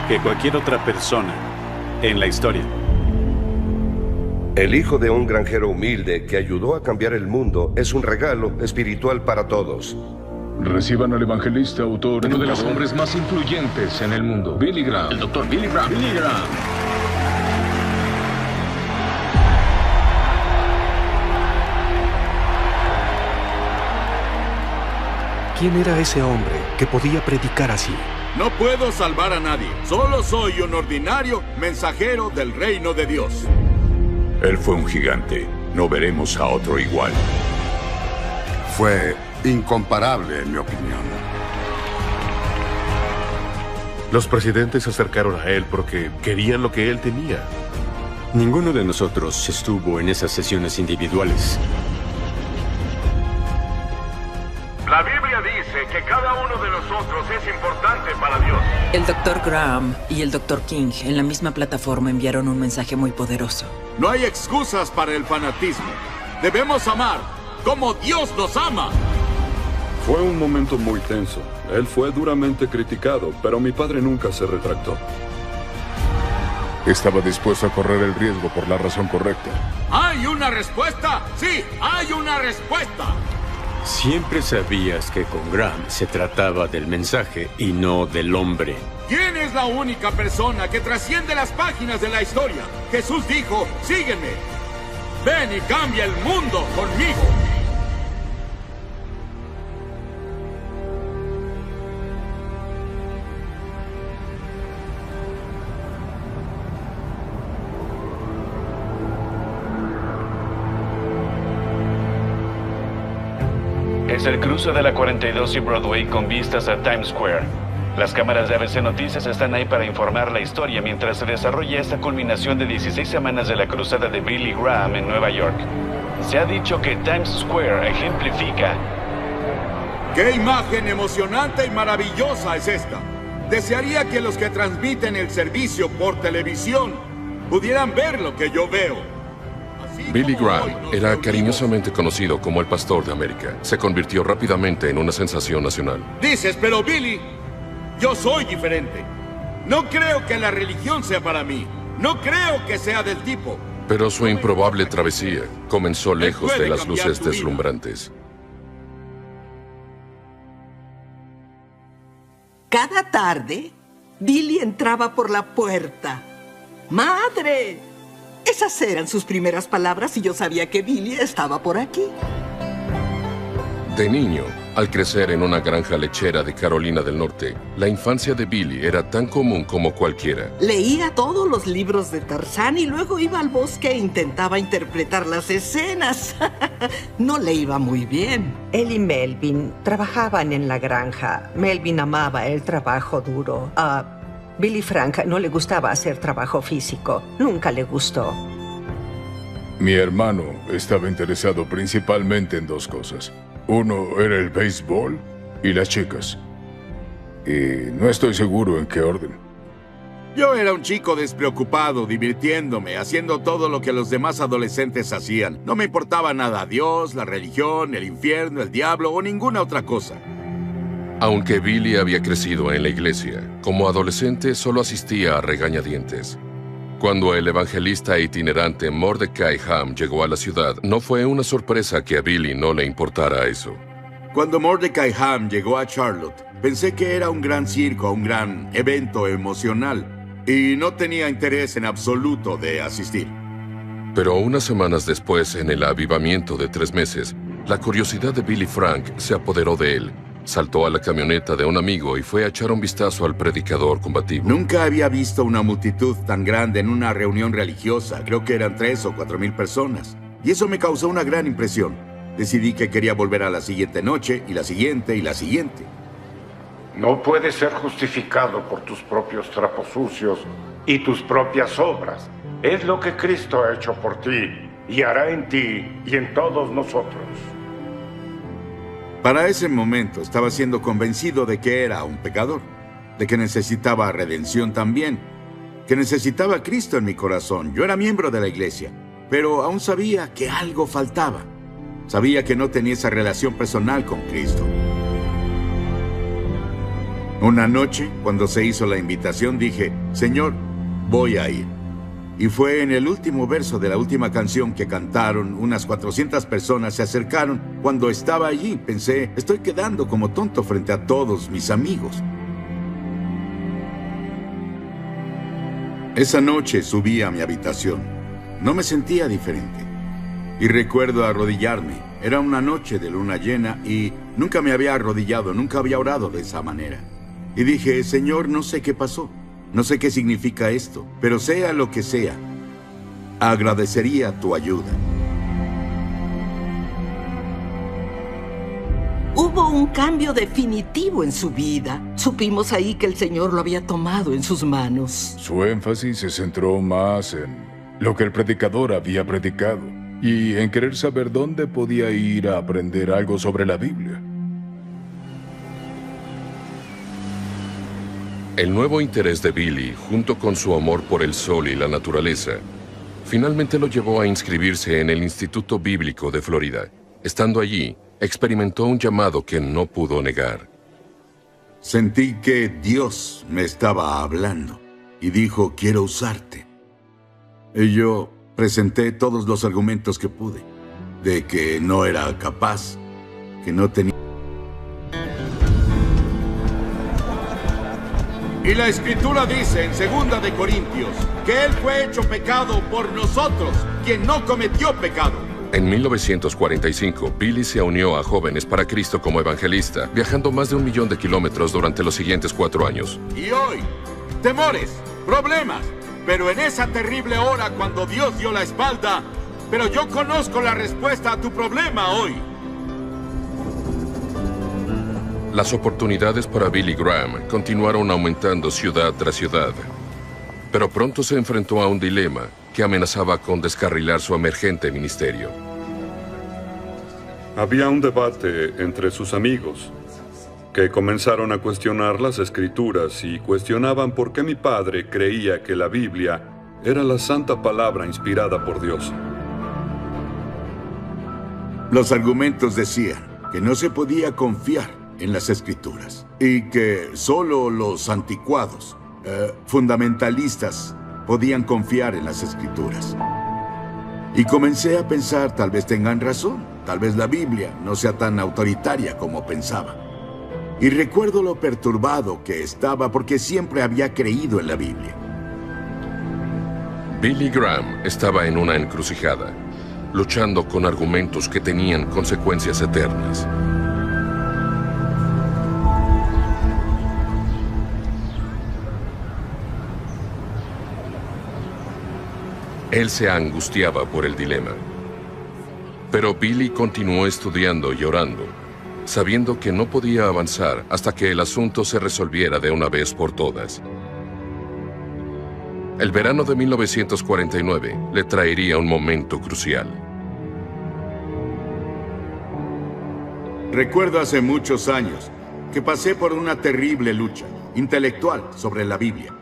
que cualquier otra persona en la historia. El hijo de un granjero humilde que ayudó a cambiar el mundo es un regalo espiritual para todos. Reciban al evangelista, autor, uno de los hombres más influyentes en el mundo, Billy Graham. El doctor Billy Graham. Billy Graham. ¿Quién era ese hombre que podía predicar así? No puedo salvar a nadie. Solo soy un ordinario mensajero del reino de Dios. Él fue un gigante. No veremos a otro igual. Fue incomparable, en mi opinión. Los presidentes se acercaron a él porque querían lo que él tenía. Ninguno de nosotros estuvo en esas sesiones individuales. La Biblia dice que cada uno de nosotros es importante para Dios. El Dr. Graham y el Dr. King en la misma plataforma enviaron un mensaje muy poderoso. No hay excusas para el fanatismo. Debemos amar como Dios nos ama. Fue un momento muy tenso. Él fue duramente criticado, pero mi padre nunca se retractó. Estaba dispuesto a correr el riesgo por la razón correcta. ¿Hay una respuesta? Sí, hay una respuesta. Siempre sabías que con Graham se trataba del mensaje y no del hombre. ¿Quién es la única persona que trasciende las páginas de la historia? Jesús dijo, sígueme. Ven y cambia el mundo conmigo. Es el cruce de la 42 y Broadway con vistas a Times Square. Las cámaras de ABC Noticias están ahí para informar la historia mientras se desarrolla esta culminación de 16 semanas de la cruzada de Billy Graham en Nueva York. Se ha dicho que Times Square ejemplifica... ¡Qué imagen emocionante y maravillosa es esta! Desearía que los que transmiten el servicio por televisión pudieran ver lo que yo veo. Billy Graham era cariñosamente conocido como el Pastor de América. Se convirtió rápidamente en una sensación nacional. Dices, pero Billy, yo soy diferente. No creo que la religión sea para mí. No creo que sea del tipo. Pero su improbable travesía comenzó lejos de las luces deslumbrantes. Cada tarde, Billy entraba por la puerta. ¡Madre! Esas eran sus primeras palabras y yo sabía que Billy estaba por aquí. De niño, al crecer en una granja lechera de Carolina del Norte, la infancia de Billy era tan común como cualquiera. Leía todos los libros de Tarzán y luego iba al bosque e intentaba interpretar las escenas. No le iba muy bien. Él y Melvin trabajaban en la granja. Melvin amaba el trabajo duro. Billy Frank no le gustaba hacer trabajo físico. Nunca le gustó. Mi hermano estaba interesado principalmente en dos cosas. Uno era el béisbol y las chicas. Y no estoy seguro en qué orden. Yo era un chico despreocupado, divirtiéndome, haciendo todo lo que los demás adolescentes hacían. No me importaba nada Dios, la religión, el infierno, el diablo o ninguna otra cosa. Aunque Billy había crecido en la iglesia, como adolescente solo asistía a regañadientes. Cuando el evangelista itinerante Mordecai Ham llegó a la ciudad, no fue una sorpresa que a Billy no le importara eso. Cuando Mordecai Ham llegó a Charlotte, pensé que era un gran circo, un gran evento emocional, y no tenía interés en absoluto de asistir. Pero unas semanas después, en el avivamiento de 3 meses, la curiosidad de Billy Frank se apoderó de él. Saltó a la camioneta de un amigo y fue a echar un vistazo al predicador combativo. Nunca había visto una multitud tan grande en una reunión religiosa. Creo que eran 3 o 4 mil personas. Y eso me causó una gran impresión. Decidí que quería volver a la siguiente noche, y la siguiente, y la siguiente. No puedes ser justificado por tus propios trapos sucios y tus propias obras. Es lo que Cristo ha hecho por ti, y hará en ti y en todos nosotros. Para ese momento estaba siendo convencido de que era un pecador, de que necesitaba redención también, que necesitaba a Cristo en mi corazón. Yo era miembro de la iglesia, pero aún sabía que algo faltaba. Sabía que no tenía esa relación personal con Cristo. Una noche, cuando se hizo la invitación, dije, Señor, voy a ir. Y fue en el último verso de la última canción que cantaron, unas 400 personas se acercaron. Cuando estaba allí, pensé, estoy quedando como tonto frente a todos mis amigos. Esa noche subí a mi habitación. No me sentía diferente. Y recuerdo arrodillarme. Era una noche de luna llena y nunca me había arrodillado, nunca había orado de esa manera. Y dije, Señor, no sé qué pasó. No sé qué significa esto, pero sea lo que sea, agradecería tu ayuda. Hubo un cambio definitivo en su vida. Supimos ahí que el Señor lo había tomado en sus manos. Su énfasis se centró más en lo que el predicador había predicado y en querer saber dónde podía ir a aprender algo sobre la Biblia. El nuevo interés de Billy, junto con su amor por el sol y la naturaleza, finalmente lo llevó a inscribirse en el Instituto Bíblico de Florida. Estando allí, experimentó un llamado que no pudo negar. Sentí que Dios me estaba hablando y dijo, quiero usarte. Y yo presenté todos los argumentos que pude, de que no era capaz, que no tenía... Y la Escritura dice en 2 de Corintios que Él fue hecho pecado por nosotros, quien no cometió pecado. En 1945, Billy se unió a Jóvenes para Cristo como evangelista, viajando más de 1 millón de kilómetros durante los siguientes 4 años. Y hoy, temores, problemas, pero en esa terrible hora cuando Dios dio la espalda, pero yo conozco la respuesta a tu problema hoy. Las oportunidades para Billy Graham continuaron aumentando ciudad tras ciudad, pero pronto se enfrentó a un dilema que amenazaba con descarrilar su emergente ministerio. Había un debate entre sus amigos que comenzaron a cuestionar las Escrituras y cuestionaban por qué mi padre creía que la Biblia era la santa palabra inspirada por Dios. Los argumentos decían que no se podía confiar en las Escrituras y que solo los anticuados, fundamentalistas, podían confiar en las Escrituras. Y comencé a pensar, tal vez tengan razón, tal vez la Biblia no sea tan autoritaria como pensaba. Y recuerdo lo perturbado que estaba porque siempre había creído en la Biblia. Billy Graham estaba en una encrucijada, luchando con argumentos que tenían consecuencias eternas. Él se angustiaba por el dilema. Pero Billy continuó estudiando y orando, sabiendo que no podía avanzar hasta que el asunto se resolviera de una vez por todas. El verano de 1949 le traería un momento crucial. Recuerdo hace muchos años que pasé por una terrible lucha intelectual sobre la Biblia.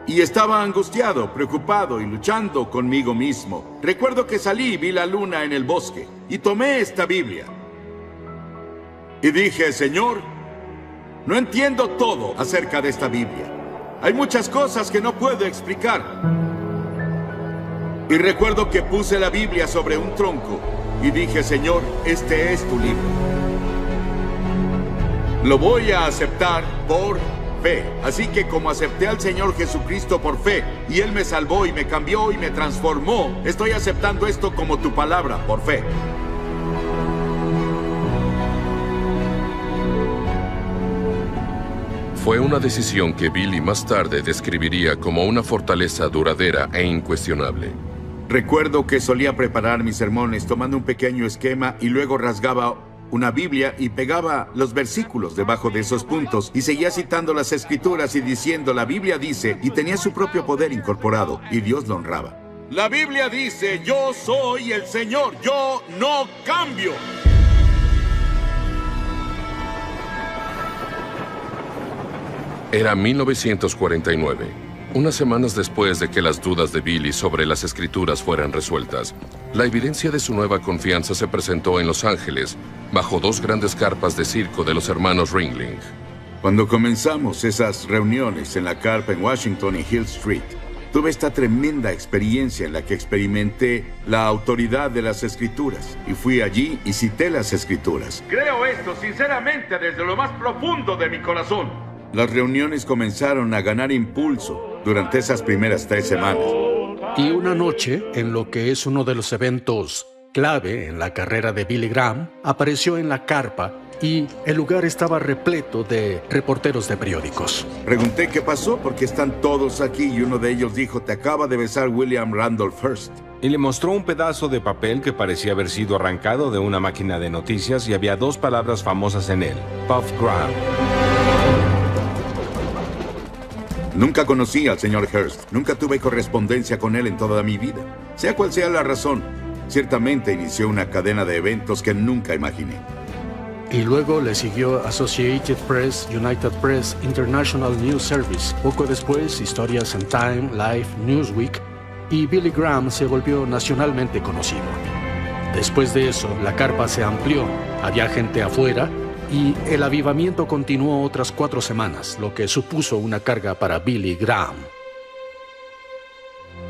Y estaba angustiado, preocupado y luchando conmigo mismo. Recuerdo que salí y vi la luna en el bosque y tomé esta Biblia. Y dije, Señor, no entiendo todo acerca de esta Biblia. Hay muchas cosas que no puedo explicar. Y recuerdo que puse la Biblia sobre un tronco y dije, Señor, este es tu libro. Lo voy a aceptar por fe. Así que como acepté al Señor Jesucristo por fe, y Él me salvó y me cambió y me transformó, estoy aceptando esto como tu palabra, por fe. Fue una decisión que Billy más tarde describiría como una fortaleza duradera e incuestionable. Recuerdo que solía preparar mis sermones tomando un pequeño esquema y luego rasgaba una Biblia y pegaba los versículos debajo de esos puntos y seguía citando las Escrituras y diciendo, la Biblia dice, y tenía su propio poder incorporado y Dios lo honraba. La Biblia dice, yo soy el Señor, yo no cambio. Era 1949, unas semanas después de que las dudas de Billy sobre las Escrituras fueran resueltas. La evidencia de su nueva confianza se presentó en Los Ángeles, bajo 2 grandes carpas de circo de los hermanos Ringling. Cuando comenzamos esas reuniones en la carpa en Washington y Hill Street, tuve esta tremenda experiencia en la que experimenté la autoridad de las Escrituras. Y fui allí y cité las Escrituras. Creo esto sinceramente desde lo más profundo de mi corazón. Las reuniones comenzaron a ganar impulso durante esas primeras 3 semanas. Y una noche, en lo que es uno de los eventos clave en la carrera de Billy Graham, apareció en la carpa y el lugar estaba repleto de reporteros de periódicos. Pregunté qué pasó porque están todos aquí y uno de ellos dijo: te acaba de besar William Randolph Hearst. Y le mostró un pedazo de papel que parecía haber sido arrancado de una máquina de noticias y había 2 palabras famosas en él: Puff Graham. Nunca conocí al señor Hearst. Nunca tuve correspondencia con él en toda mi vida. Sea cual sea la razón, ciertamente inició una cadena de eventos que nunca imaginé. Y luego le siguió Associated Press, United Press, International News Service. Poco después, historias en Time, Life, Newsweek, y Billy Graham se volvió nacionalmente conocido. Después de eso, la carpa se amplió, había gente afuera, y el avivamiento continuó otras 4 semanas, lo que supuso una carga para Billy Graham.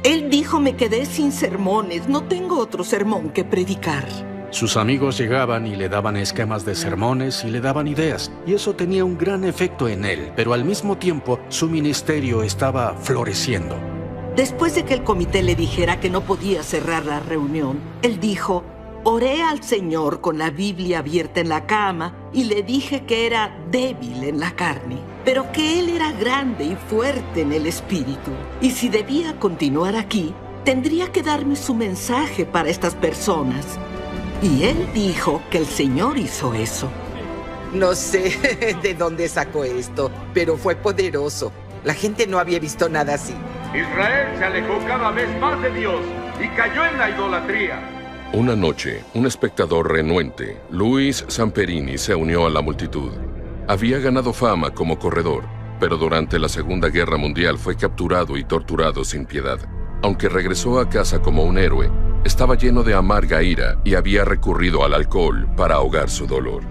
Él dijo: me quedé sin sermones, no tengo otro sermón que predicar. Sus amigos llegaban y le daban esquemas de sermones y le daban ideas, y eso tenía un gran efecto en él, pero al mismo tiempo su ministerio estaba floreciendo. Después de que el comité le dijera que no podía cerrar la reunión, él dijo: oré al Señor con la Biblia abierta en la cama y le dije que era débil en la carne, pero que Él era grande y fuerte en el espíritu. Y si debía continuar aquí, tendría que darme su mensaje para estas personas. Y él dijo que el Señor hizo eso. No sé de dónde sacó esto, pero fue poderoso. La gente no había visto nada así. Israel se alejó cada vez más de Dios y cayó en la idolatría. Una noche, un espectador renuente, Luis Samperini, se unió a la multitud. Había ganado fama como corredor, pero durante la Segunda Guerra Mundial fue capturado y torturado sin piedad. Aunque regresó a casa como un héroe, estaba lleno de amarga ira y había recurrido al alcohol para ahogar su dolor.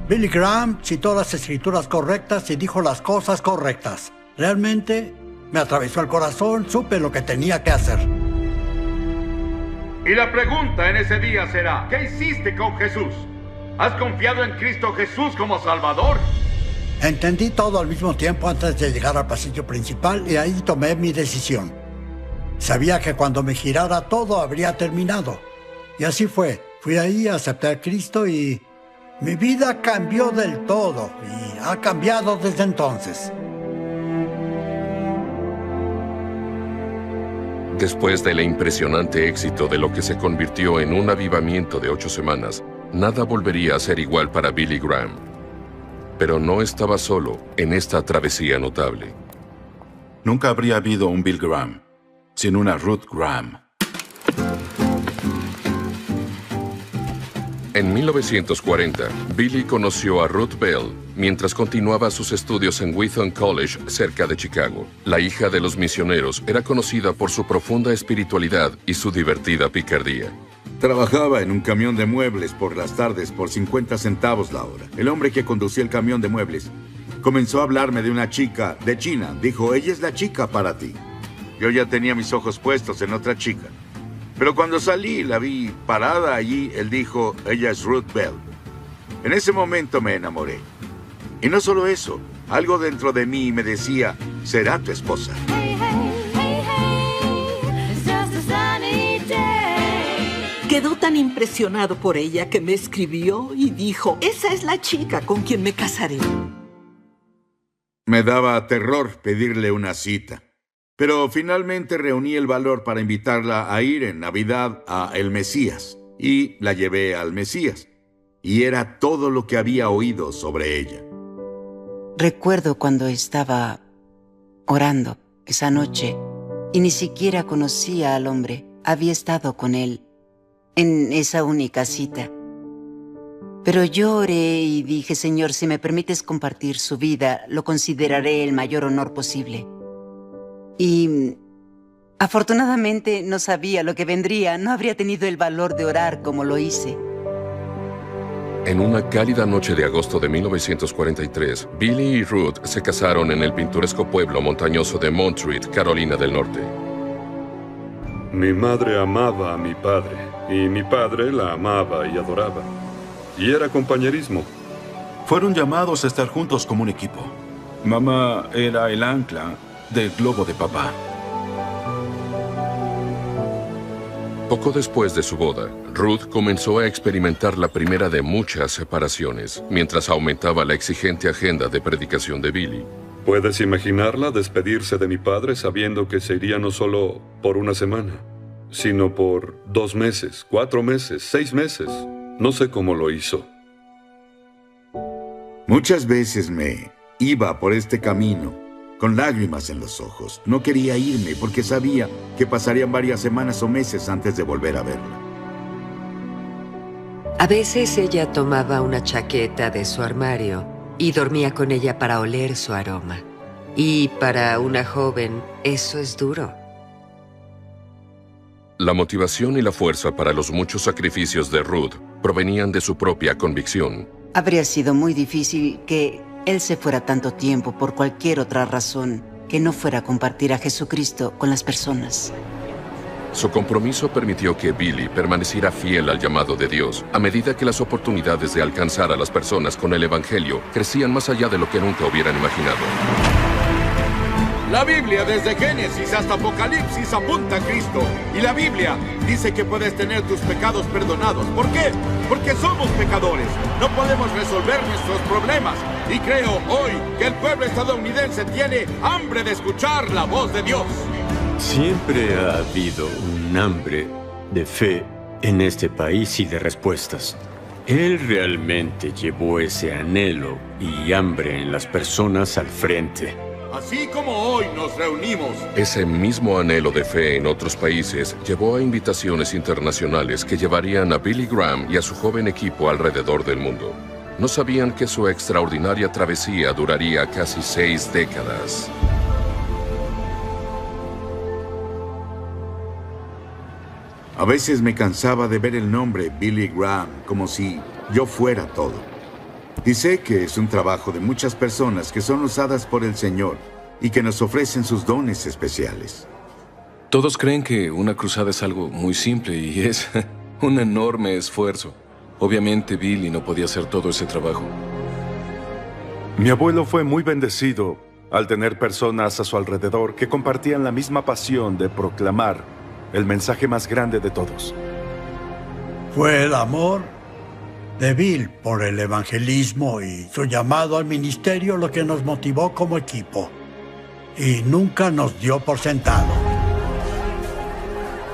Billy Graham citó las escrituras correctas y dijo las cosas correctas. Realmente me atravesó el corazón, supe lo que tenía que hacer. Y la pregunta en ese día será: ¿qué hiciste con Jesús? ¿Has confiado en Cristo Jesús como Salvador? Entendí todo al mismo tiempo antes de llegar al pasillo principal y ahí tomé mi decisión. Sabía que cuando me girara todo habría terminado. Y así fue. Fui ahí, acepté a Cristo y mi vida cambió del todo. Y ha cambiado desde entonces. Después del impresionante éxito de lo que se convirtió en un avivamiento de 8 semanas, nada volvería a ser igual para Billy Graham. Pero no estaba solo en esta travesía notable. Nunca habría habido un Bill Graham sin una Ruth Graham. En 1940, Billy conoció a Ruth Bell mientras continuaba sus estudios en Wheaton College, cerca de Chicago. La hija de los misioneros era conocida por su profunda espiritualidad y su divertida picardía. Trabajaba en un camión de muebles por las tardes por 50 centavos la hora. El hombre que conducía el camión de muebles comenzó a hablarme de una chica de China. Dijo: ella es la chica para ti. Yo ya tenía mis ojos puestos en otra chica. Pero cuando salí y la vi parada allí, él dijo: ella es Ruth Bell. En ese momento me enamoré. Y no solo eso, algo dentro de mí me decía: será tu esposa. Quedó tan impresionado por ella que me escribió y dijo: esa es la chica con quien me casaré. Me daba terror pedirle una cita. Pero finalmente reuní el valor para invitarla a ir en Navidad a El Mesías. Y la llevé al Mesías. Y era todo lo que había oído sobre ella. Recuerdo cuando estaba orando esa noche y ni siquiera conocía al hombre. Había estado con él en esa única cita. Pero yo oré y dije: Señor, si me permites compartir su vida, lo consideraré el mayor honor posible. Y afortunadamente no sabía lo que vendría. No habría tenido el valor de orar como lo hice. En una cálida noche de agosto de 1943, Billy y Ruth se casaron en el pintoresco pueblo montañoso de Montreat, Carolina del Norte. Mi madre amaba a mi padre, y mi padre la amaba y adoraba. Y era compañerismo. Fueron llamados a estar juntos como un equipo. Mamá era el ancla del globo de papá. Poco después de su boda, Ruth comenzó a experimentar la primera de muchas separaciones, mientras aumentaba la exigente agenda de predicación de Billy. ¿Puedes imaginarla despedirse de mi padre sabiendo que se iría no solo por una semana, sino por 2 meses, 4 meses, 6 meses? No sé cómo lo hizo. Muchas veces me iba por este camino con lágrimas en los ojos. No quería irme porque sabía que pasarían varias semanas o meses antes de volver a verla. A veces ella tomaba una chaqueta de su armario y dormía con ella para oler su aroma. Y para una joven, eso es duro. La motivación y la fuerza para los muchos sacrificios de Ruth provenían de su propia convicción. Habría sido muy difícil que él se fuera tanto tiempo por cualquier otra razón que no fuera a compartir a Jesucristo con las personas. Su compromiso permitió que Billy permaneciera fiel al llamado de Dios, a medida que las oportunidades de alcanzar a las personas con el Evangelio crecían más allá de lo que nunca hubieran imaginado. La Biblia, desde Génesis hasta Apocalipsis, apunta a Cristo. Y la Biblia dice que puedes tener tus pecados perdonados. ¿Por qué? Porque somos pecadores. No podemos resolver nuestros problemas. Y creo hoy que el pueblo estadounidense tiene hambre de escuchar la voz de Dios. Siempre ha habido un hambre de fe en este país y de respuestas. Él realmente llevó ese anhelo y hambre en las personas al frente. Así como hoy nos reunimos. Ese mismo anhelo de fe en otros países llevó a invitaciones internacionales que llevarían a Billy Graham y a su joven equipo alrededor del mundo. No sabían que su extraordinaria travesía duraría casi 6 décadas. A veces me cansaba de ver el nombre Billy Graham como si yo fuera todo. Y sé que es un trabajo de muchas personas que son usadas por el Señor y que nos ofrecen sus dones especiales. Todos creen que una cruzada es algo muy simple y es un enorme esfuerzo. Obviamente Billy no podía hacer todo ese trabajo. Mi abuelo fue muy bendecido al tener personas a su alrededor que compartían la misma pasión de proclamar el mensaje más grande de todos. Fue el amor de Bill por el evangelismo y su llamado al ministerio lo que nos motivó como equipo. Y nunca nos dio por sentado.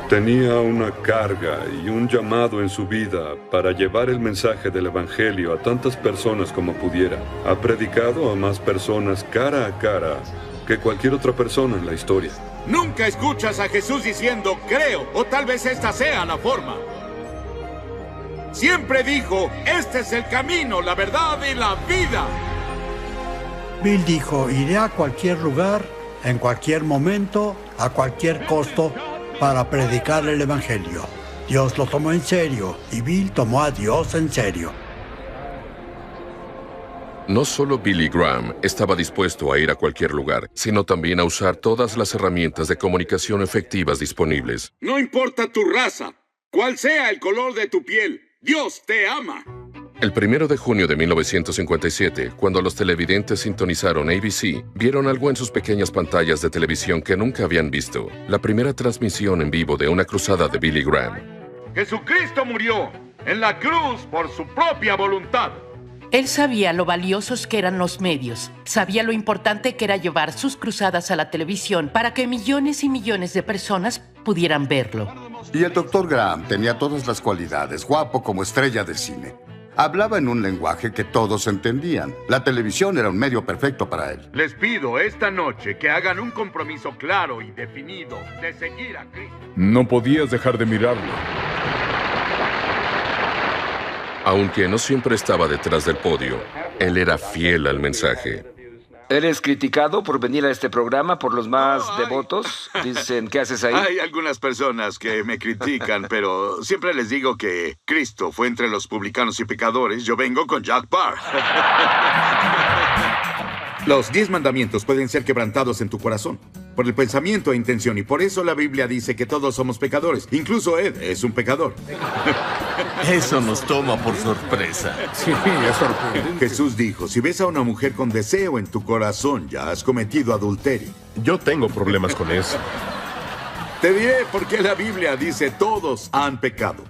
Tenía una carga y un llamado en su vida para llevar el mensaje del Evangelio a tantas personas como pudiera. Ha predicado a más personas cara a cara que cualquier otra persona en la historia. Nunca escuchas a Jesús diciendo, creo, o tal vez esta sea la forma. Siempre dijo, este es el camino, la verdad y la vida. Bill dijo, iré a cualquier lugar, en cualquier momento, a cualquier costo, para predicar el Evangelio. Dios lo tomó en serio y Bill tomó a Dios en serio. No solo Billy Graham estaba dispuesto a ir a cualquier lugar, sino también a usar todas las herramientas de comunicación efectivas disponibles. No importa tu raza, cuál sea el color de tu piel, Dios te ama. El 1 de junio de 1957, cuando los televidentes sintonizaron ABC, vieron algo en sus pequeñas pantallas de televisión que nunca habían visto. La primera transmisión en vivo de una cruzada de Billy Graham. Jesucristo murió en la cruz por su propia voluntad. Él sabía lo valiosos que eran los medios. Sabía lo importante que era llevar sus cruzadas a la televisión para que millones y millones de personas pudieran verlo. Y el Dr. Graham tenía todas las cualidades, guapo como estrella de cine. Hablaba en un lenguaje que todos entendían. La televisión era un medio perfecto para él. Les pido esta noche que hagan un compromiso claro y definido de seguir a Cristo. No podías dejar de mirarlo. Aunque no siempre estaba detrás del podio, él era fiel al mensaje. ¿Eres criticado por venir a este programa por los más devotos? Dicen, ¿qué haces ahí? Hay algunas personas que me critican, pero siempre les digo que Cristo fue entre los publicanos y pecadores. Yo vengo con Jack Parr. Los 10 mandamientos pueden ser quebrantados en tu corazón por el pensamiento e intención, y por eso la Biblia dice que todos somos pecadores. Incluso Ed es un pecador. Eso nos toma por sorpresa. Sí, es sorprendente. Jesús dijo, si ves a una mujer con deseo en tu corazón, ya has cometido adulterio. Yo tengo problemas con eso. Te diré por qué la Biblia dice todos han pecado.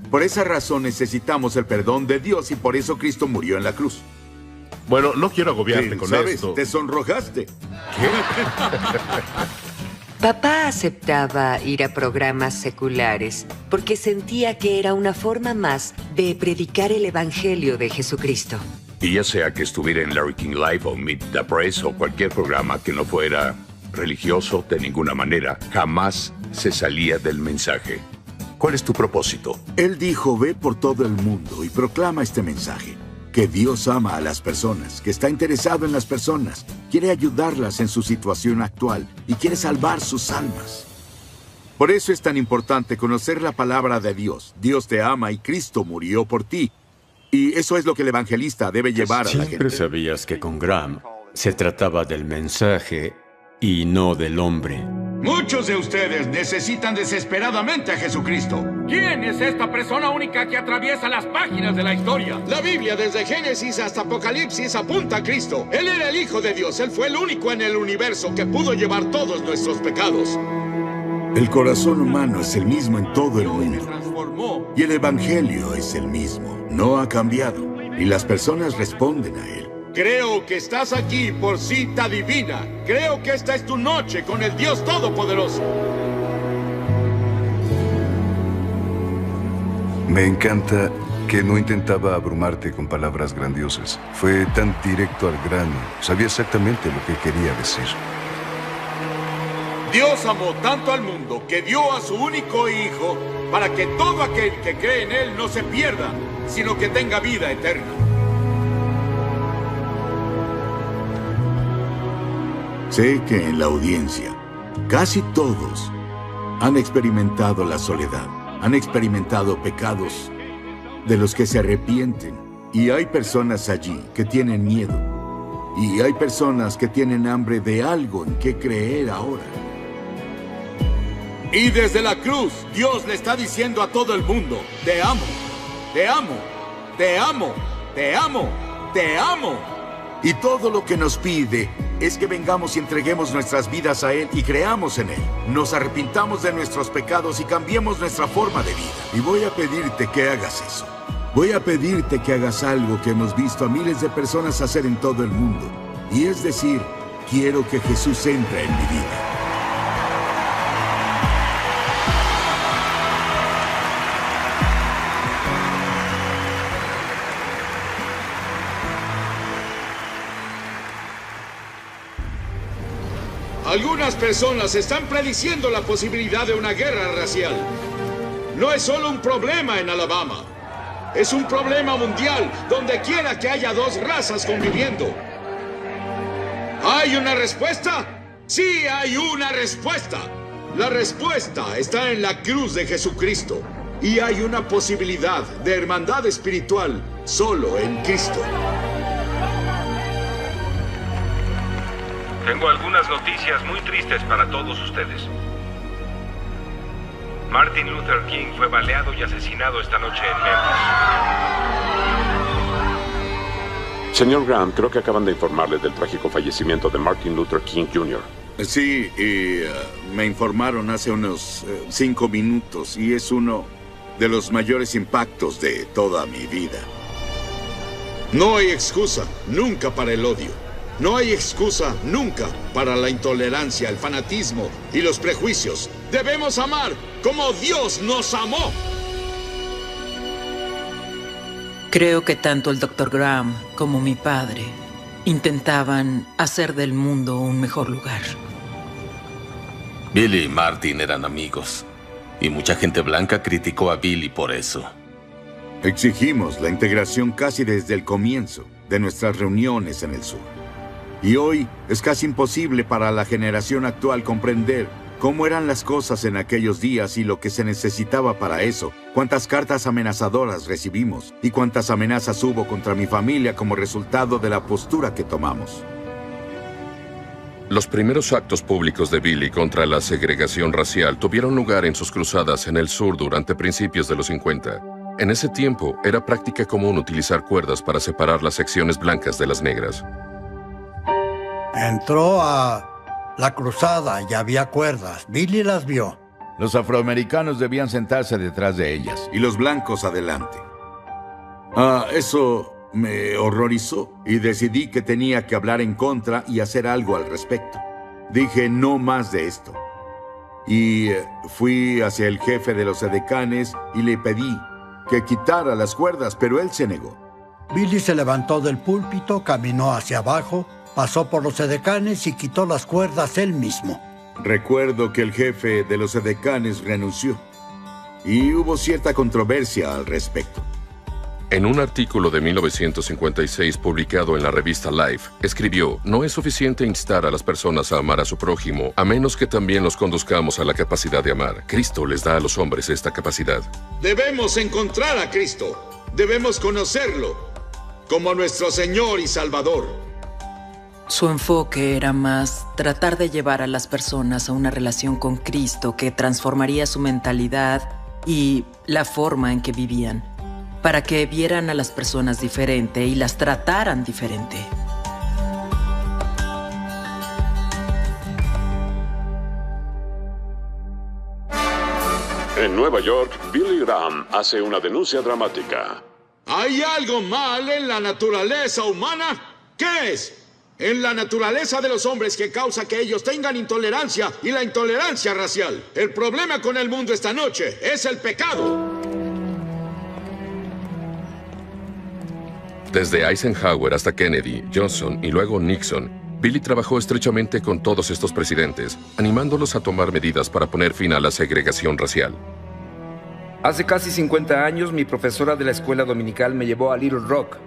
Por esa razón necesitamos el perdón de Dios y por eso Cristo murió en la cruz. Bueno, no quiero agobiarte con ¿sabes? esto. Te sonrojaste. Papá aceptaba ir a programas seculares porque sentía que era una forma más de predicar el Evangelio de Jesucristo. Y ya sea que estuviera en Larry King Live o Meet the Press o cualquier programa que no fuera religioso de ninguna manera, jamás se salía del mensaje. ¿Cuál es tu propósito? Él dijo, ve por todo el mundo y proclama este mensaje. Que Dios ama a las personas, que está interesado en las personas, quiere ayudarlas en su situación actual y quiere salvar sus almas. Por eso es tan importante conocer la palabra de Dios. Dios te ama y Cristo murió por ti. Y eso es lo que el evangelista debe llevar a la gente. Siempre sabías que con Graham se trataba del mensaje y no del hombre. Muchos de ustedes necesitan desesperadamente a Jesucristo. ¿Quién es esta persona única que atraviesa las páginas de la historia? La Biblia, desde Génesis hasta Apocalipsis, apunta a Cristo. Él era el Hijo de Dios. Él fue el único en el universo que pudo llevar todos nuestros pecados. El corazón humano es el mismo en todo el mundo. Y el Evangelio es el mismo. No ha cambiado. Y las personas responden a él. Creo que estás aquí por cita divina. Creo que esta es tu noche con el Dios Todopoderoso. Me encanta que no intentaba abrumarte con palabras grandiosas. Fue tan directo al grano. Sabía exactamente lo que quería decir. Dios amó tanto al mundo que dio a su único Hijo para que todo aquel que cree en Él no se pierda, sino que tenga vida eterna. Sé que en la audiencia, casi todos han experimentado la soledad, han experimentado pecados de los que se arrepienten. Y hay personas allí que tienen miedo. Y hay personas que tienen hambre de algo en que creer ahora. Y desde la cruz, Dios le está diciendo a todo el mundo, te amo, te amo, te amo, te amo, te amo. Y todo lo que nos pide es que vengamos y entreguemos nuestras vidas a Él y creamos en Él. Nos arrepintamos de nuestros pecados y cambiemos nuestra forma de vida. Y voy a pedirte que hagas eso. Voy a pedirte que hagas algo que hemos visto a miles de personas hacer en todo el mundo. Y es decir, quiero que Jesús entre en mi vida. Algunas personas están prediciendo la posibilidad de una guerra racial. No es solo un problema en Alabama. Es un problema mundial, donde quiera que haya dos razas conviviendo. ¿Hay una respuesta? Sí, hay una respuesta. La respuesta está en la cruz de Jesucristo. Y hay una posibilidad de hermandad espiritual solo en Cristo. Tengo algunas noticias muy tristes para todos ustedes. Martin Luther King fue baleado y asesinado esta noche en Memphis. Señor Graham, creo que acaban de informarle del trágico fallecimiento de Martin Luther King Jr. Sí, me informaron hace unos 5 minutos y es uno de los mayores impactos de toda mi vida. No hay excusa nunca para el odio. No hay excusa nunca para la intolerancia, el fanatismo y los prejuicios. Debemos amar como Dios nos amó. Creo que tanto el Dr. Graham como mi padre intentaban hacer del mundo un mejor lugar. Billy y Martin eran amigos, y mucha gente blanca criticó a Billy por eso. Exigimos la integración casi desde el comienzo de nuestras reuniones en el sur. Y hoy es casi imposible para la generación actual comprender cómo eran las cosas en aquellos días y lo que se necesitaba para eso. Cuántas cartas amenazadoras recibimos y cuántas amenazas hubo contra mi familia como resultado de la postura que tomamos. Los primeros actos públicos de Billy contra la segregación racial tuvieron lugar en sus cruzadas en el sur durante principios de los 50. En ese tiempo, era práctica común utilizar cuerdas para separar las secciones blancas de las negras. Entró a la cruzada y había cuerdas. Billy las vio. Los afroamericanos debían sentarse detrás de ellas y los blancos adelante. Eso me horrorizó y decidí que tenía que hablar en contra y hacer algo al respecto. Dije, no más de esto. Y fui hacia el jefe de los edecanes y le pedí que quitara las cuerdas, pero él se negó. Billy se levantó del púlpito, caminó hacia abajo, pasó por los edecanes y quitó las cuerdas él mismo. Recuerdo que el jefe de los edecanes renunció y hubo cierta controversia al respecto. En un artículo de 1956 publicado en la revista Life, escribió: no es suficiente instar a las personas a amar a su prójimo, a menos que también los conduzcamos a la capacidad de amar. Cristo les da a los hombres esta capacidad. Debemos encontrar a Cristo. Debemos conocerlo como nuestro Señor y Salvador. Su enfoque era más tratar de llevar a las personas a una relación con Cristo que transformaría su mentalidad y la forma en que vivían, para que vieran a las personas diferente y las trataran diferente. En Nueva York, Billy Graham hace una denuncia dramática. ¿Hay algo mal en la naturaleza humana? ¿Qué es? En la naturaleza de los hombres que causa que ellos tengan intolerancia y la intolerancia racial. El problema con el mundo esta noche es el pecado. Desde Eisenhower hasta Kennedy, Johnson y luego Nixon, Billy trabajó estrechamente con todos estos presidentes, animándolos a tomar medidas para poner fin a la segregación racial. Hace casi 50 años, mi profesora de la escuela dominical me llevó a Little Rock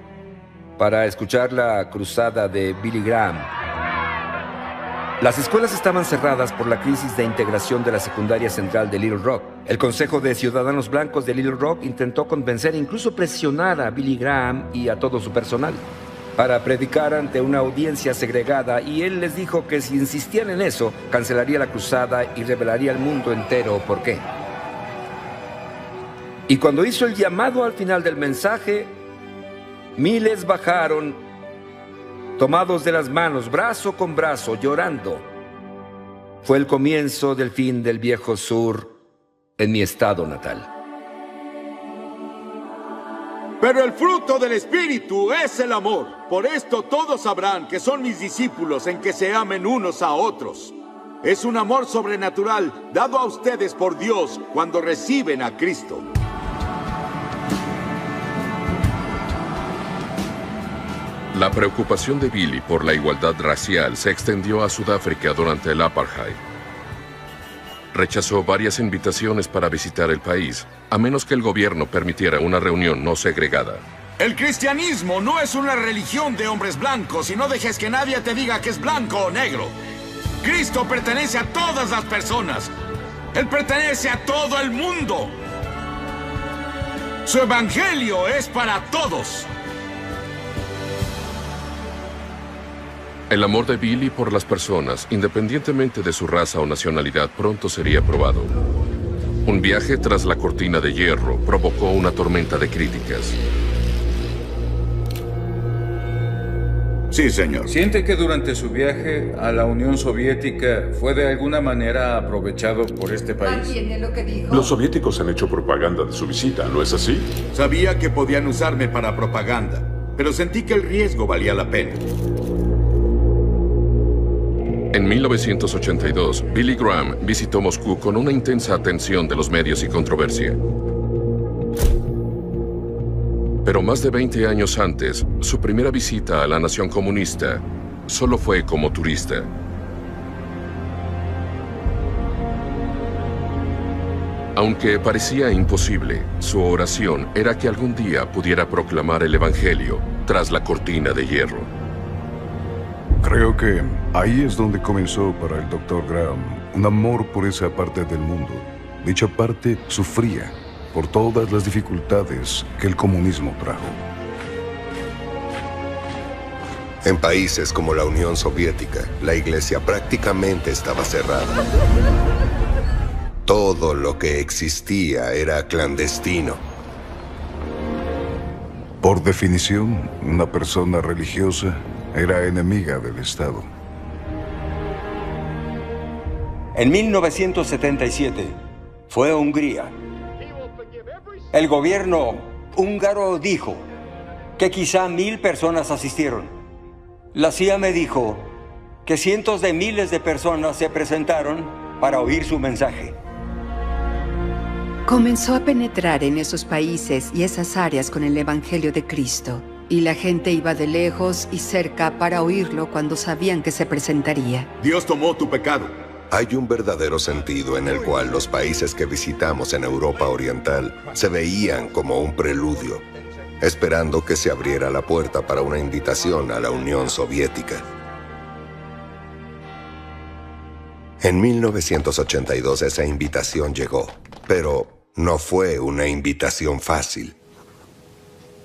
para escuchar la cruzada de Billy Graham. Las escuelas estaban cerradas por la crisis de integración de la secundaria central de Little Rock. El Consejo de Ciudadanos Blancos de Little Rock intentó convencer e incluso presionar a Billy Graham y a todo su personal para predicar ante una audiencia segregada, y él les dijo que si insistían en eso, cancelaría la cruzada y revelaría al mundo entero por qué. Y cuando hizo el llamado al final del mensaje, miles bajaron, tomados de las manos, brazo con brazo, llorando. Fue el comienzo del fin del viejo sur en mi estado natal. Pero el fruto del Espíritu es el amor. Por esto todos sabrán que son mis discípulos en que se amen unos a otros. Es un amor sobrenatural dado a ustedes por Dios cuando reciben a Cristo. La preocupación de Billy por la igualdad racial se extendió a Sudáfrica durante el apartheid. Rechazó varias invitaciones para visitar el país, a menos que el gobierno permitiera una reunión no segregada. El cristianismo no es una religión de hombres blancos y no dejes que nadie te diga que es blanco o negro. Cristo pertenece a todas las personas. Él pertenece a todo el mundo. Su evangelio es para todos. El amor de Billy por las personas, independientemente de su raza o nacionalidad, pronto sería probado. Un viaje tras la cortina de hierro provocó una tormenta de críticas. Sí, señor. ¿Siente que durante su viaje a la Unión Soviética fue de alguna manera aprovechado por este país? ¿Entiende lo que dijo? Los soviéticos han hecho propaganda de su visita, ¿no es así? Sabía que podían usarme para propaganda, pero sentí que el riesgo valía la pena. En 1982, Billy Graham visitó Moscú con una intensa atención de los medios y controversia. Pero más de 20 años antes, su primera visita a la nación comunista solo fue como turista. Aunque parecía imposible, su oración era que algún día pudiera proclamar el Evangelio tras la cortina de hierro. Creo que ahí es donde comenzó para el Dr. Graham un amor por esa parte del mundo. Dicha parte sufría por todas las dificultades que el comunismo trajo. En países como la Unión Soviética, la iglesia prácticamente estaba cerrada. Todo lo que existía era clandestino. Por definición, una persona religiosa era enemiga del Estado. En 1977 fue a Hungría. El gobierno húngaro dijo que quizá 1000 personas asistieron. La CIA me dijo que cientos de miles de personas se presentaron para oír su mensaje. Comenzó a penetrar en esos países y esas áreas con el Evangelio de Cristo. Y la gente iba de lejos y cerca para oírlo cuando sabían que se presentaría. Dios tomó tu pecado. Hay un verdadero sentido en el cual los países que visitamos en Europa Oriental se veían como un preludio, esperando que se abriera la puerta para una invitación a la Unión Soviética. En 1982 esa invitación llegó, pero no fue una invitación fácil.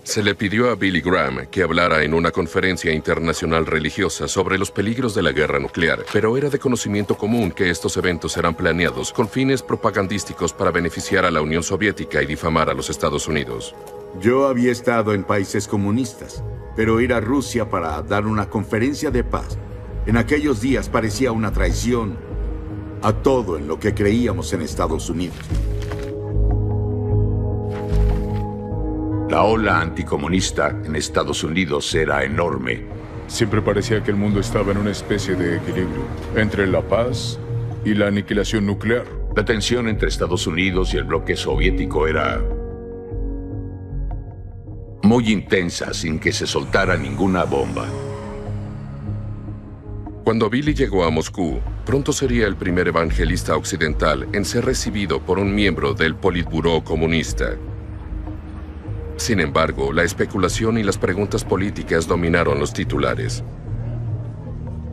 Se le pidió a Billy Graham que hablara en una conferencia internacional religiosa sobre los peligros de la guerra nuclear, pero era de conocimiento común que estos eventos eran planeados con fines propagandísticos para beneficiar a la Unión Soviética y difamar a los Estados Unidos. Yo había estado en países comunistas, pero ir a Rusia para dar una conferencia de paz en aquellos días parecía una traición a todo en lo que creíamos en Estados Unidos. La ola anticomunista en Estados Unidos era enorme. Siempre parecía que el mundo estaba en una especie de equilibrio entre la paz y la aniquilación nuclear. La tensión entre Estados Unidos y el bloque soviético era muy intensa sin que se soltara ninguna bomba. Cuando Billy llegó a Moscú, pronto sería el primer evangelista occidental en ser recibido por un miembro del Politburó comunista. Sin embargo, la especulación y las preguntas políticas dominaron los titulares.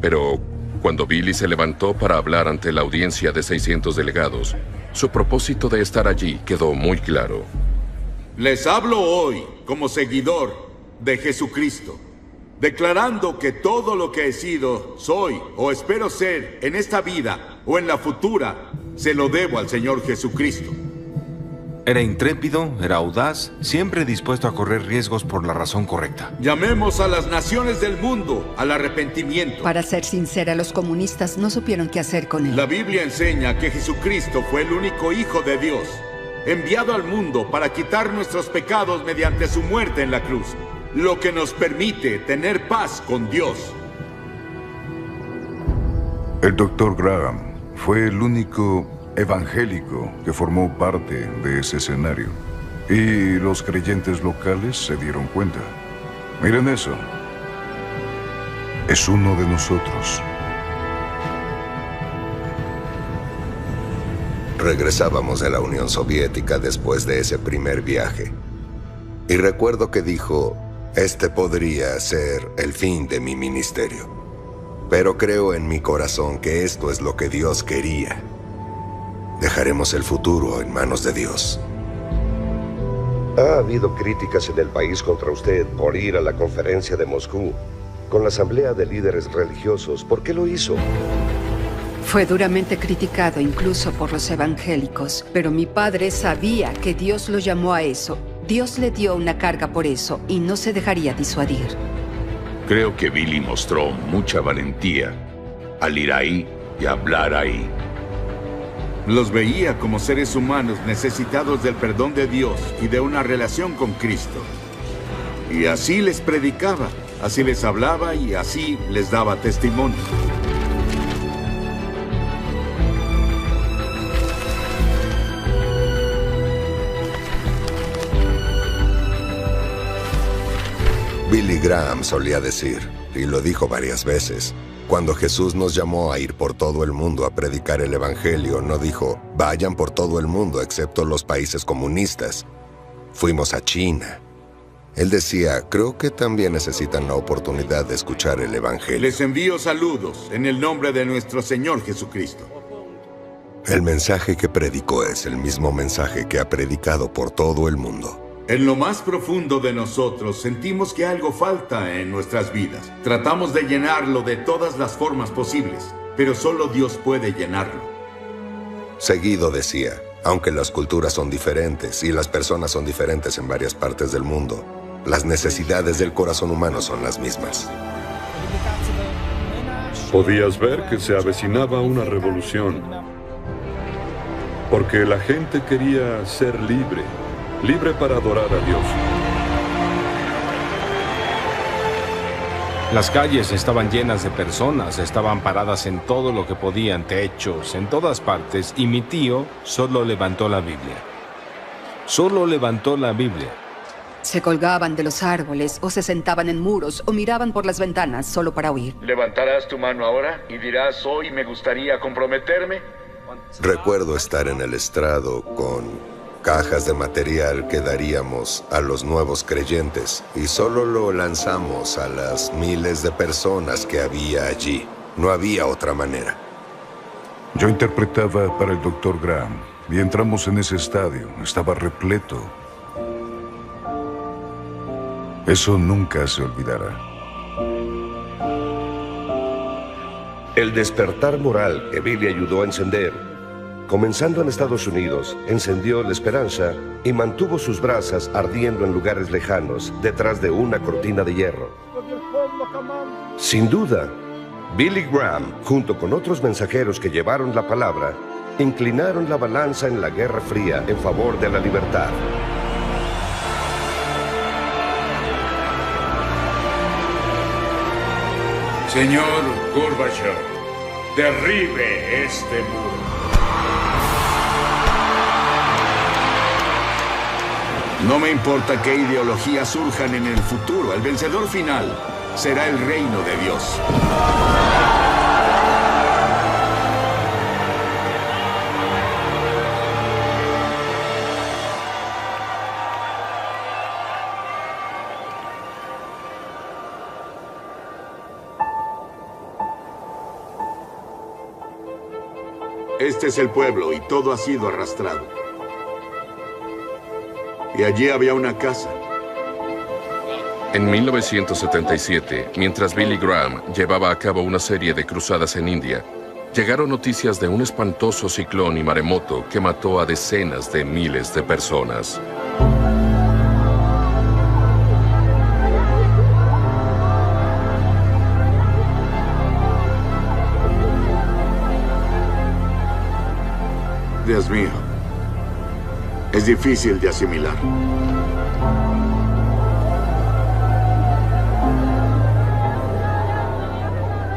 Pero cuando Billy se levantó para hablar ante la audiencia de 600 delegados, su propósito de estar allí quedó muy claro. Les hablo hoy como seguidor de Jesucristo, declarando que todo lo que he sido, soy o espero ser en esta vida o en la futura, se lo debo al Señor Jesucristo. Era intrépido, era audaz, siempre dispuesto a correr riesgos por la razón correcta. Llamemos a las naciones del mundo al arrepentimiento. Para ser sincera, los comunistas no supieron qué hacer con él. La Biblia enseña que Jesucristo fue el único Hijo de Dios, enviado al mundo para quitar nuestros pecados mediante su muerte en la cruz, lo que nos permite tener paz con Dios. El Dr. Graham fue el único evangélico que formó parte de ese escenario. Y los creyentes locales se dieron cuenta. Miren eso. Es uno de nosotros. Regresábamos de la Unión Soviética después de ese primer viaje. Y recuerdo que dijo, este podría ser el fin de mi ministerio. Pero creo en mi corazón que esto es lo que Dios quería. Dejaremos el futuro en manos de Dios. Ha habido críticas en el país contra usted por ir a la conferencia de Moscú con la asamblea de líderes religiosos. ¿Por qué lo hizo? Fue duramente criticado incluso por los evangélicos, pero mi padre sabía que Dios lo llamó a eso. Dios le dio una carga por eso y no se dejaría disuadir. Creo que Billy mostró mucha valentía al ir ahí y hablar ahí. Los veía como seres humanos necesitados del perdón de Dios y de una relación con Cristo. Y así les predicaba, así les hablaba y así les daba testimonio. Billy Graham solía decir, y lo dijo varias veces, cuando Jesús nos llamó a ir por todo el mundo a predicar el Evangelio, no dijo, vayan por todo el mundo excepto los países comunistas. Fuimos a China, Él decía, creo que también necesitan la oportunidad de escuchar el Evangelio. Les envío saludos en el nombre de nuestro Señor Jesucristo. El mensaje que predicó es el mismo mensaje que ha predicado por todo el mundo. En lo más profundo de nosotros sentimos que algo falta en nuestras vidas. Tratamos de llenarlo de todas las formas posibles, pero solo Dios puede llenarlo. Seguido decía, aunque las culturas son diferentes y las personas son diferentes en varias partes del mundo, las necesidades del corazón humano son las mismas. Podías ver que se avecinaba una revolución, porque la gente quería ser libre, libre para adorar a Dios. Las calles estaban llenas de personas, estaban paradas en todo lo que podían, techos, en todas partes, y mi tío solo levantó la Biblia. Solo levantó la Biblia. Se colgaban de los árboles, o se sentaban en muros, o miraban por las ventanas solo para oír. ¿Levantarás tu mano ahora y dirás, hoy me gustaría comprometerme? Recuerdo estar en el estrado con cajas de material que daríamos a los nuevos creyentes y solo lo lanzamos a las miles de personas que había allí. No había otra manera. Yo interpretaba para el Dr. Graham y entramos en ese estadio. Estaba repleto. Eso nunca se olvidará. El despertar moral que Billy ayudó a encender, comenzando en Estados Unidos, encendió la esperanza y mantuvo sus brasas ardiendo en lugares lejanos, detrás de una cortina de hierro. Sin duda, Billy Graham, junto con otros mensajeros que llevaron la palabra, inclinaron la balanza en la Guerra Fría en favor de la libertad. Señor Gorbachev, derribe este muro. No me importa qué ideologías surjan en el futuro, el vencedor final será el reino de Dios. Este es el pueblo y todo ha sido arrastrado. Y allí había una casa. En 1977, mientras Billy Graham llevaba a cabo una serie de cruzadas en India, llegaron noticias de un espantoso ciclón y maremoto que mató a decenas de miles de personas. Dios mío, es difícil de asimilar.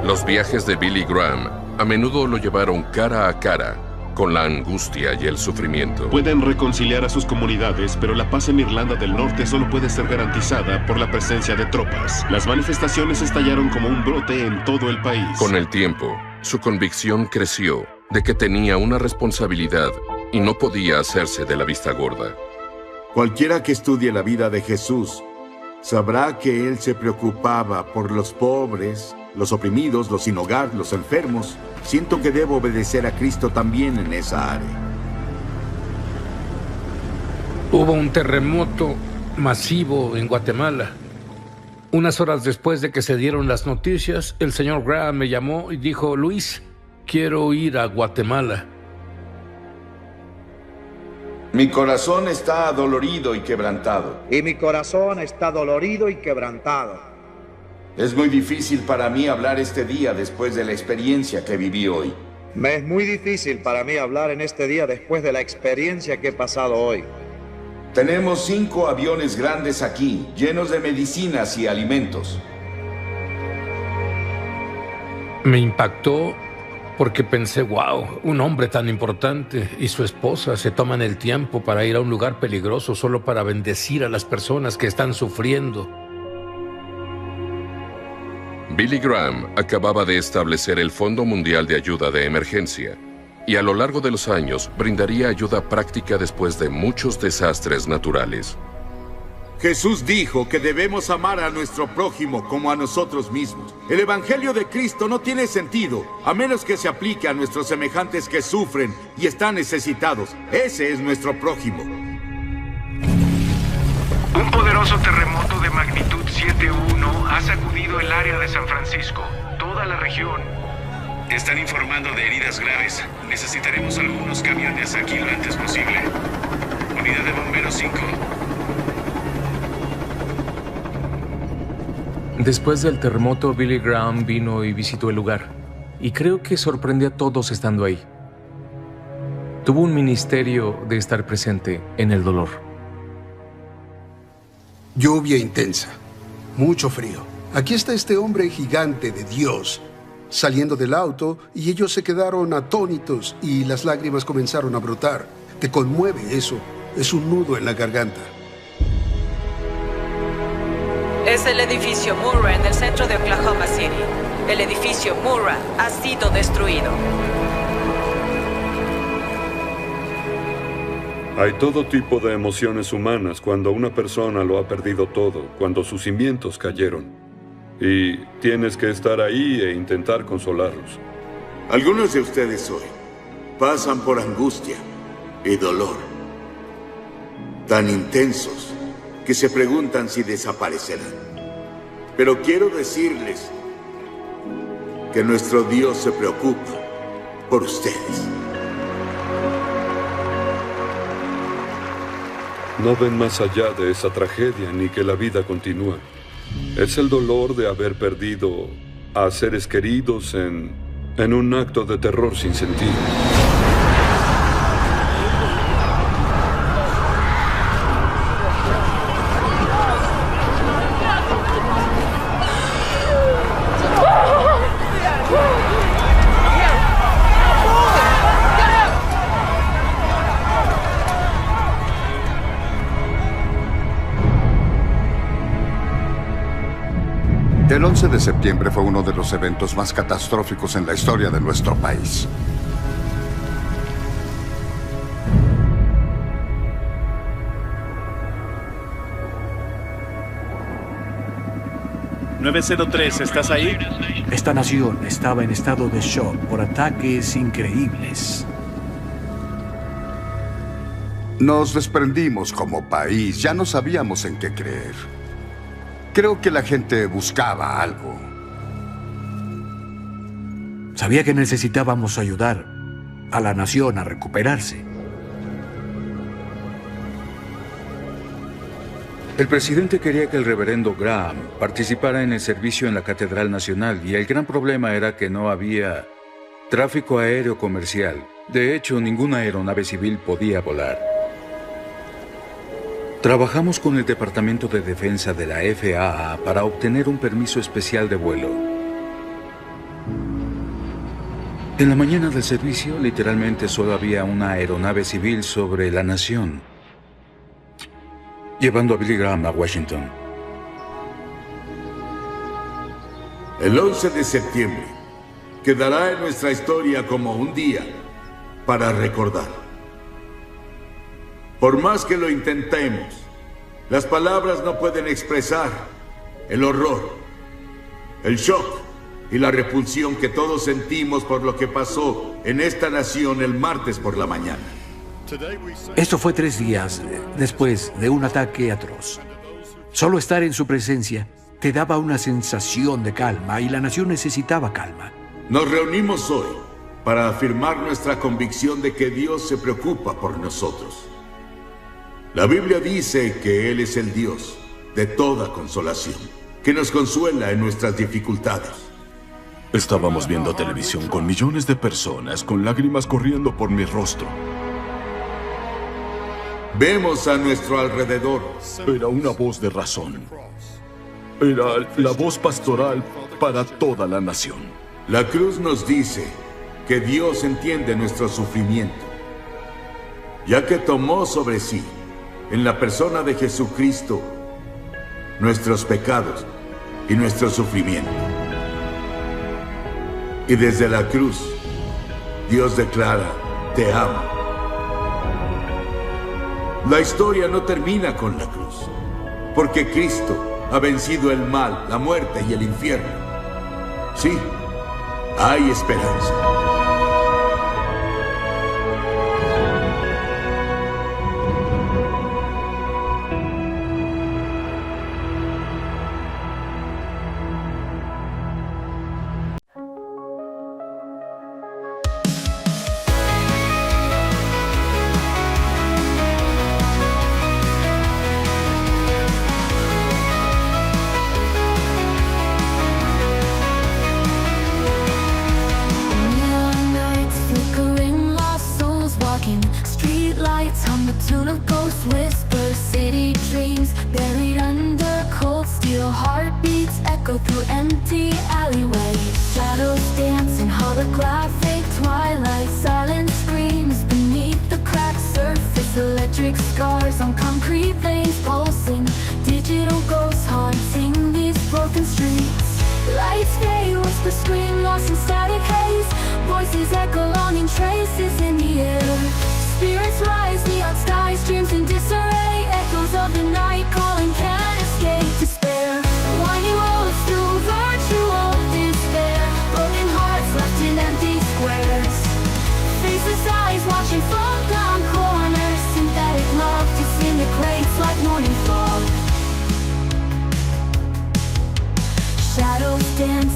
Los viajes de Billy Graham a menudo lo llevaron cara a cara con la angustia y el sufrimiento. Pueden reconciliar a sus comunidades, pero la paz en Irlanda del Norte solo puede ser garantizada por la presencia de tropas. Las manifestaciones estallaron como un brote en todo el país. Con el tiempo, su convicción creció de que tenía una responsabilidad y no podía hacerse de la vista gorda. Cualquiera que estudie la vida de Jesús sabrá que Él se preocupaba por los pobres, los oprimidos, los sin hogar, los enfermos. Siento que debo obedecer a Cristo también en esa área. Hubo un terremoto masivo en Guatemala. Unas horas después de que se dieron las noticias, el señor Graham me llamó y dijo, Luis, quiero ir a Guatemala. Mi corazón está adolorido y quebrantado. Y mi corazón está dolorido y quebrantado. Es muy difícil para mí hablar este día después de la experiencia que viví hoy. Me es muy difícil para mí hablar en este día después de la experiencia que he pasado hoy. Tenemos 5 aviones grandes aquí, llenos de medicinas y alimentos. Me impactó porque pensé, wow, un hombre tan importante y su esposa se toman el tiempo para ir a un lugar peligroso solo para bendecir a las personas que están sufriendo. Billy Graham acababa de establecer el Fondo Mundial de Ayuda de Emergencia y a lo largo de los años brindaría ayuda práctica después de muchos desastres naturales. Jesús dijo que debemos amar a nuestro prójimo como a nosotros mismos. El Evangelio de Cristo no tiene sentido a menos que se aplique a nuestros semejantes que sufren y están necesitados. Ese es nuestro prójimo. Un poderoso terremoto de magnitud 7.1 ha sacudido el área de San Francisco, toda la región. Están informando de heridas graves. Necesitaremos algunos camiones aquí lo antes posible. Unidad de bomberos 5. Después del terremoto, Billy Graham vino y visitó el lugar, y creo que sorprendió a todos estando ahí. Tuvo un ministerio de estar presente en el dolor. Lluvia intensa, mucho frío. Aquí está este hombre gigante de Dios saliendo del auto y ellos se quedaron atónitos y las lágrimas comenzaron a brotar. Te conmueve eso, es un nudo en la garganta. Es el edificio Murrah en el centro de Oklahoma City. El edificio Murrah ha sido destruido. Hay todo tipo de emociones humanas cuando una persona lo ha perdido todo, cuando sus cimientos cayeron. Y tienes que estar ahí e intentar consolarlos. Algunos de ustedes hoy pasan por angustia y dolor tan intensos que se preguntan si desaparecerán. Pero quiero decirles que nuestro Dios se preocupa por ustedes. No ven más allá de esa tragedia ni que la vida continúa. Es el dolor de haber perdido a seres queridos en un acto de terror sin sentido. El 11 de septiembre fue uno de los eventos más catastróficos en la historia de nuestro país. ¿903, estás ahí? Esta nación estaba en estado de shock por ataques increíbles. Nos desprendimos como país, ya no sabíamos en qué creer. Creo que la gente buscaba algo. Sabía que necesitábamos ayudar a la nación a recuperarse. El presidente quería que el reverendo Graham participara en el servicio en la Catedral Nacional y el gran problema era que no había tráfico aéreo comercial. De hecho, ninguna aeronave civil podía volar. Trabajamos con el Departamento de Defensa de la FAA para obtener un permiso especial de vuelo. En la mañana del servicio, literalmente solo había una aeronave civil sobre la nación, llevando a Billy Graham a Washington. El 11 de septiembre quedará en nuestra historia como un día para recordar. Por más que lo intentemos, las palabras no pueden expresar el horror, el shock y la repulsión que todos sentimos por lo que pasó en esta nación el martes por la mañana. Esto fue 3 días después de un ataque atroz. Solo estar en su presencia te daba una sensación de calma y la nación necesitaba calma. Nos reunimos hoy para afirmar nuestra convicción de que Dios se preocupa por nosotros. La Biblia dice que Él es el Dios de toda consolación, que nos consuela en nuestras dificultades. Estábamos viendo televisión con millones de personas con lágrimas corriendo por mi rostro. Vemos a nuestro alrededor. Era una voz de razón. Era la voz pastoral para toda la nación. La cruz nos dice que Dios entiende nuestro sufrimiento, ya que tomó sobre sí, en la persona de Jesucristo, nuestros pecados y nuestro sufrimiento. Y desde la cruz, Dios declara, te amo. La historia no termina con la cruz. Porque Cristo ha vencido el mal, la muerte y el infierno. Sí, hay esperanza.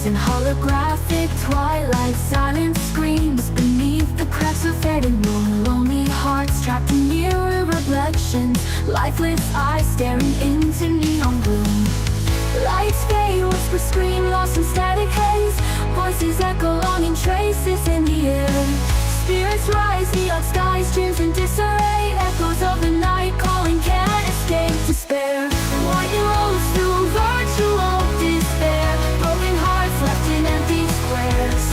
In holographic twilight, silent screams beneath the cracks of fading moon. Lonely hearts trapped in mirror reflections, lifeless eyes staring into neon gloom. Lights fade, whispers scream, lost in static haze. Voices echo, longing traces in the air. Spirits rise, neon skies, dreams in disarray. Echoes of the night calling, can't escape despair. White rose through virtual despair. Broken hearts left in empty squares.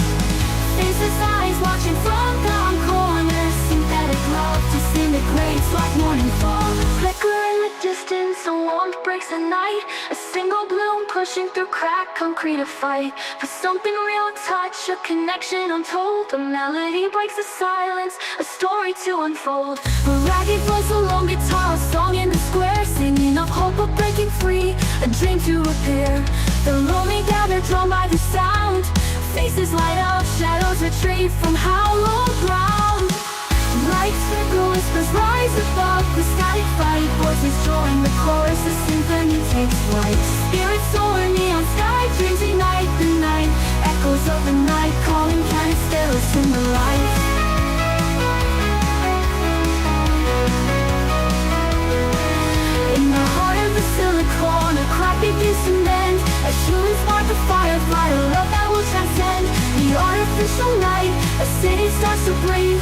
Faceless eyes watching from gone corners. Synthetic love disintegrates like morning fall. Flicker in the distance, a warmth breaks the night. A single bloom pushing through cracked concrete, a fight for something real, touch, a connection untold. A melody breaks the silence, a story to unfold. A ragged voice, a lone guitar, a song in the square, singing of hope of breaking free, a dream to repair. The lonely gather, drawn by the sound. Faces light up, shadows retreat from hallowed ground. Lights flicker, whispers rise above the static fight. Voices join the chorus, the symphony takes flight. Spirits soar, neon sky, dreams ignite the night. Echoes of the night calling, can it still in the light? In the heart of the silicon, a crack begins to mend. A human spark, a firefly, a love that will transcend the artificial night. A city starts to breathe.